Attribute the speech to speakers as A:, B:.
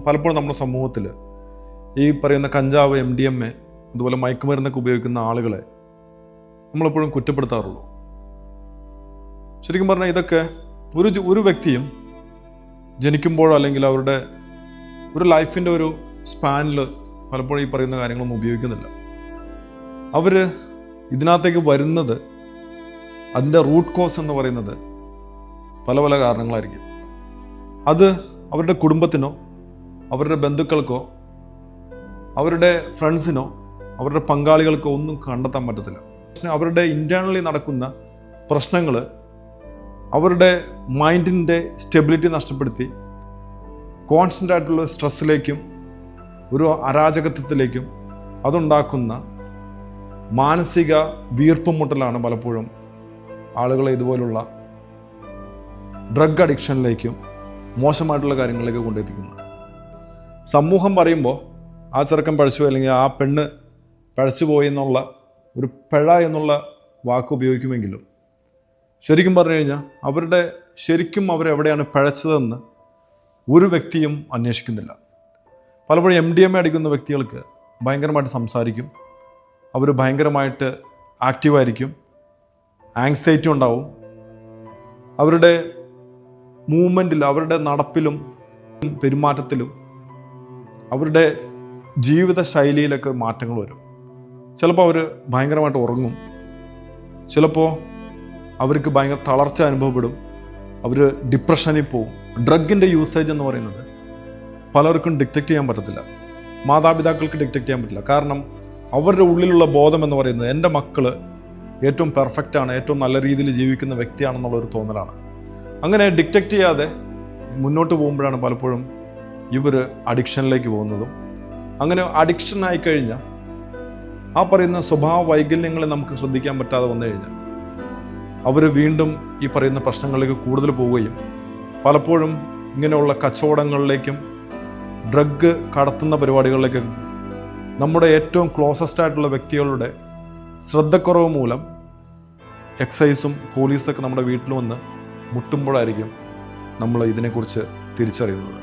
A: പലപ്പോഴും നമ്മുടെ സമൂഹത്തിൽ ഈ പറയുന്ന കഞ്ചാവ്, MDMA, അതുപോലെ മയക്കുമരുന്നൊക്കെ ഉപയോഗിക്കുന്ന ആളുകളെ നമ്മളെപ്പോഴും കുറ്റപ്പെടുത്താറുള്ളൂ. ശരിക്കും പറഞ്ഞാൽ ഇതൊക്കെ ഒരു വ്യക്തിയും ജനിക്കുമ്പോഴോ അല്ലെങ്കിൽ അവരുടെ ഒരു ലൈഫിൻ്റെ ഒരു സ്പാനിൽ പലപ്പോഴും ഈ പറയുന്ന കാര്യങ്ങളൊന്നും ഉപയോഗിക്കുന്നില്ല. അവർ ഇതിനകത്തേക്ക് വരുന്നത്, അതിൻ്റെ റൂട്ട് കോസ് എന്ന് പറയുന്നത് പല പല കാരണങ്ങളായിരിക്കും. അത് അവരുടെ കുടുംബത്തിനോ അവരുടെ ബന്ധുക്കൾക്കോ അവരുടെ ഫ്രണ്ട്സിനോ അവരുടെ പങ്കാളികൾക്കോ ഒന്നും കണ്ടെത്താൻ പറ്റത്തില്ല. അവരുടെ ഇൻറ്റേർണലി നടക്കുന്ന പ്രശ്നങ്ങൾ അവരുടെ മൈൻഡിൻ്റെ സ്റ്റെബിലിറ്റി നഷ്ടപ്പെടുത്തി കോൺസ്റ്റൻ്റ് ആയിട്ടുള്ള സ്ട്രെസ്സിലേക്കും ഒരു അരാജകത്വത്തിലേക്കും അതുണ്ടാക്കുന്ന മാനസിക വീർപ്പ് മുട്ടലാണ് പലപ്പോഴും ആളുകളെ ഇതുപോലുള്ള ഡ്രഗ് അഡിക്ഷനിലേക്കും മോശമായിട്ടുള്ള കാര്യങ്ങളിലേക്ക് കൊണ്ടെത്തിക്കുന്നത്. സമൂഹം പറയുമ്പോൾ ആ ചെറുക്കൻ പഴച്ചു അല്ലെങ്കിൽ ആ പെണ്ണ് പഴച്ചു പോയി എന്നുള്ള ഒരു പിഴ എന്നുള്ള വാക്ക് ഉപയോഗിക്കുമെങ്കിലും ശരിക്കും പറഞ്ഞു കഴിഞ്ഞാൽ ശരിക്കും അവരെവിടെയാണ് പിഴച്ചതെന്ന് ഒരു വ്യക്തിയും അന്വേഷിക്കുന്നില്ല. പലപ്പോഴും MDMA അടിക്കുന്ന വ്യക്തികൾക്ക് ഭയങ്കരമായിട്ട് സംസാരിക്കും, അവർ ഭയങ്കരമായിട്ട് ആക്റ്റീവായിരിക്കും, ആങ്സൈറ്റി ഉണ്ടാവും, അവരുടെ മൂവ്മെൻറ്റിൽ, അവരുടെ നടപ്പിലും പെരുമാറ്റത്തിലും അവരുടെ ജീവിത ശൈലിയിലൊക്കെ മാറ്റങ്ങൾ വരും. ചിലപ്പോൾ അവർ ഭയങ്കരമായിട്ട് ഉറങ്ങും, ചിലപ്പോൾ അവർക്ക് ഭയങ്കര തളർച്ച അനുഭവപ്പെടും, അവർ ഡിപ്രഷനിൽ പോകും. ഡ്രഗിൻ്റെ യൂസേജ് എന്ന് പറയുന്നത് പലർക്കും ഡിറ്റക്റ്റ് ചെയ്യാൻ പറ്റത്തില്ല, മാതാപിതാക്കൾക്ക് ഡിറ്റക്റ്റ് ചെയ്യാൻ പറ്റില്ല. കാരണം അവരുടെ ഉള്ളിലുള്ള ബോധം എന്ന് പറയുന്നത് എൻ്റെ മക്കൾ ഏറ്റവും പെർഫെക്റ്റാണ്, ഏറ്റവും നല്ല രീതിയിൽ ജീവിക്കുന്ന വ്യക്തിയാണെന്നുള്ളൊരു തോന്നലാണ്. അങ്ങനെ ഡിറ്റക്റ്റ് ചെയ്യാതെ മുന്നോട്ട് പോകുമ്പോഴാണ് പലപ്പോഴും ഇവർ അഡിക്ഷനിലേക്ക് പോകുന്നതും. അങ്ങനെ അഡിക്ഷൻ ആയിക്കഴിഞ്ഞാൽ ആ പറയുന്ന സ്വഭാവ വൈകല്യങ്ങളെ നമുക്ക് ശ്രദ്ധിക്കാൻ പറ്റാതെ വന്നു കഴിഞ്ഞാൽ അവർ വീണ്ടും ഈ പറയുന്ന പ്രശ്നങ്ങളിലേക്ക് കൂടുതൽ പോവുകയും പലപ്പോഴും ഇങ്ങനെയുള്ള കച്ചവടങ്ങളിലേക്കും ഡ്രഗ് കടത്തുന്ന പരിപാടികളിലേക്കും നമ്മുടെ ഏറ്റവും ക്ലോസസ്റ്റ് ആയിട്ടുള്ള വ്യക്തികളുടെ ശ്രദ്ധക്കുറവ് മൂലം എക്സൈസും പോലീസൊക്കെ നമ്മുടെ വീട്ടിൽ വന്ന് മുട്ടുമ്പോഴായിരിക്കും നമ്മൾ ഇതിനെക്കുറിച്ച് തിരിച്ചറിയുന്നത്.